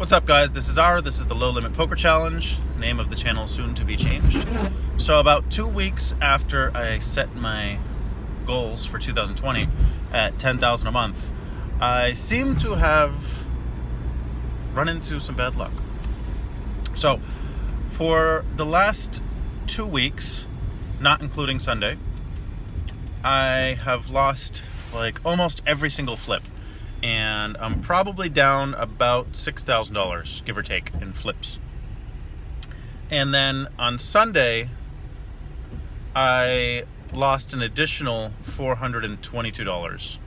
What's up, guys? This is the Low Limit Poker Challenge. Name of the channel soon to be changed. So about 2 weeks after I set my goals for 2020 at 10,000 a month, I seem to have run into some bad luck. So for the last 2 weeks, not including Sunday, I have lost like almost every single flip. And I'm probably down about $6,000, give or take, in flips. And then on Sunday, I lost an additional $422.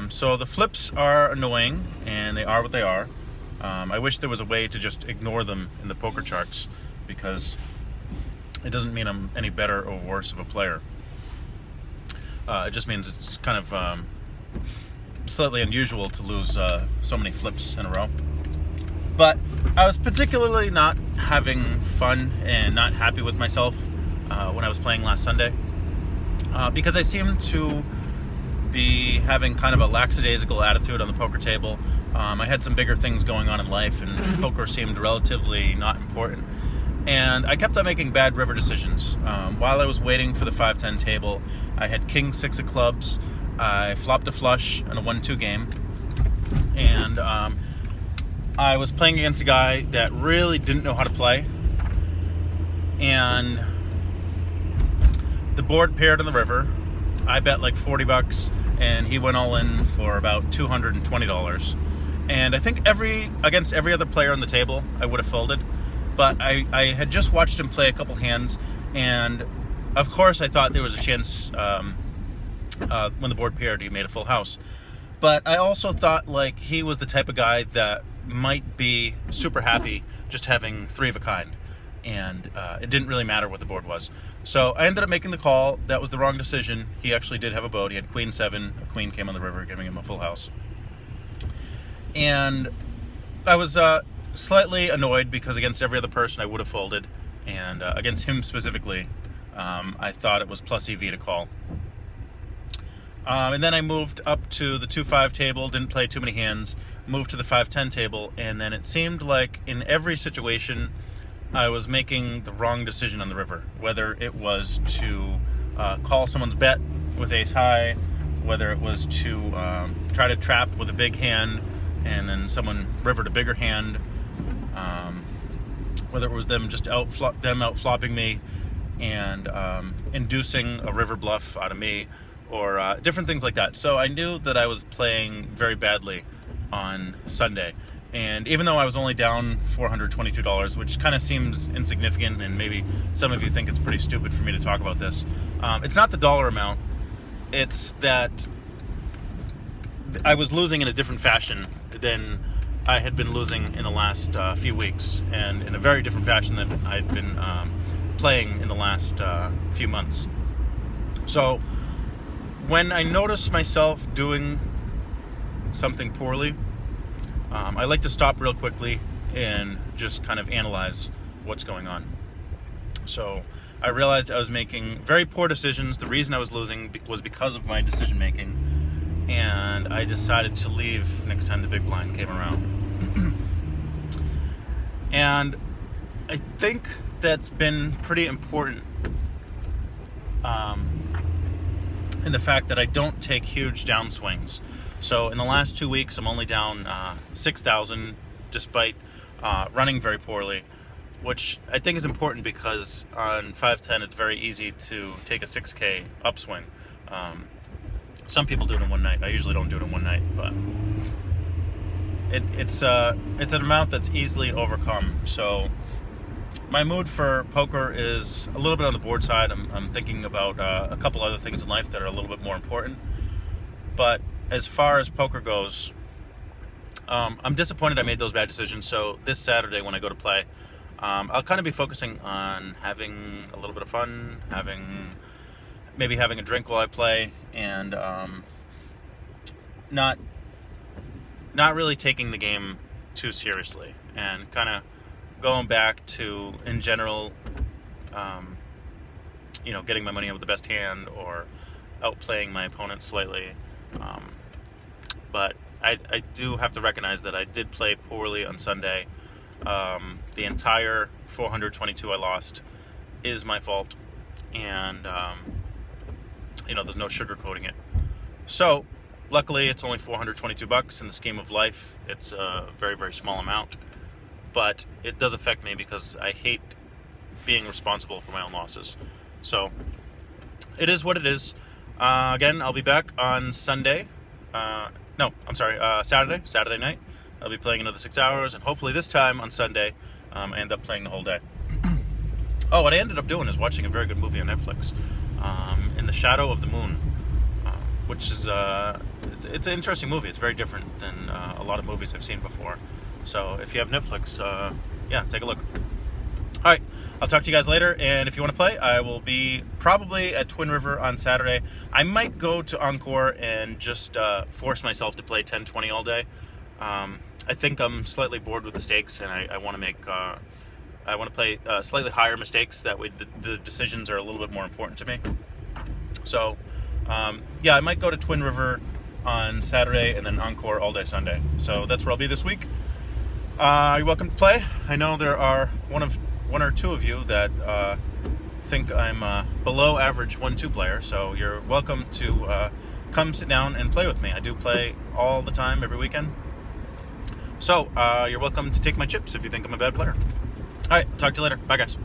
So the flips are annoying, and they are what they are. I wish there was a way to just ignore them in the poker charts, because it doesn't mean I'm any better or worse of a player. It just means it's kind of slightly unusual to lose so many flips in a row. But I was particularly not having fun and not happy with myself when I was playing last Sunday, because I seemed to be having kind of a lackadaisical attitude on the poker table. I had some bigger things going on in life, and poker seemed relatively not important. And I kept on making bad river decisions. While I was waiting for the 5-10 table, I had king 6 of clubs. I flopped a flush in a 1-2 game, and I was playing against a guy that really didn't know how to play, and the board paired on the river. I bet like $40, and he went all in for about $220. And I think against every other player on the table, I would have folded, but I had just watched him play a couple hands, and of course I thought there was a chance. When the board paired, he made a full house. But I also thought like he was the type of guy that might be super happy just having 3 of a kind, and it didn't really matter what the board was. So I ended up making the call. That was the wrong decision. He actually did have a boat. He had queen 7. A queen came on the river, giving him a full house. And I was slightly annoyed because against every other person I would have folded, and against him specifically, I thought it was plus EV to call. And then I moved up to the 2-5 table, didn't play too many hands, moved to the 5-10 table, and then it seemed like in every situation I was making the wrong decision on the river. Whether it was to call someone's bet with ace high, whether it was to try to trap with a big hand and then someone rivered a bigger hand, whether it was them just out flopping me and inducing a river bluff out of me, or different things like that. So I knew that I was playing very badly on Sunday. And even though I was only down $422, which kind of seems insignificant, and maybe some of you think it's pretty stupid for me to talk about this, it's not the dollar amount. It's that I was losing in a different fashion than I had been losing in the last few weeks, and in a very different fashion than I'd been playing in the last few months. So when I notice myself doing something poorly, I like to stop real quickly and just kind of analyze what's going on. So I realized I was making very poor decisions. The reason I was losing was because of my decision making, and I decided to leave next time the big blind came around. And I think that's been pretty important in the fact that I don't take huge downswings. So in the last 2 weeks, I'm only down 6,000 despite running very poorly, which I think is important because on 5-10 it's very easy to take a 6K upswing. Some people do it in one night. I usually don't do it in one night, but it's an amount that's easily overcome. So my mood for poker is a little bit on the board side. I'm thinking about a couple other things in life that are a little bit more important. But as far as poker goes, I'm disappointed I made those bad decisions. So this Saturday when I go to play, I'll kind of be focusing on having a little bit of fun, maybe having a drink while I play, and not really taking the game too seriously, and kind of going back to, in general, getting my money out with the best hand or outplaying my opponent slightly. But I do have to recognize that I did play poorly on Sunday. The entire 422 I lost is my fault, and there's no sugarcoating it. So, luckily, it's only $422 in the scheme of life. It's a very, very small amount, but it does affect me because I hate being responsible for my own losses. So, it is what it is. Again, I'll be back on Sunday. Saturday night. I'll be playing another 6 hours, and hopefully this time on Sunday, I end up playing the whole day. Oh, what I ended up doing is watching a very good movie on Netflix, In the Shadow of the Moon, which is it's an interesting movie. It's very different than a lot of movies I've seen before. So if you have Netflix, take a look. All right, I'll talk to you guys later, and if you want to play, I will be probably at Twin River on Saturday. I might go to Encore and just force myself to play 10-20 all day. I think I'm slightly bored with the stakes, and I want to play slightly higher mistakes. That way the decisions are a little bit more important to me. So, I might go to Twin River on Saturday and then Encore all day Sunday. So that's where I'll be this week. You're welcome to play. I know there are one or two of you that think I'm below average 1-2 player, so you're welcome to come sit down and play with me. I do play all the time, every weekend. So you're welcome to take my chips if you think I'm a bad player. All right, talk to you later. Bye, guys.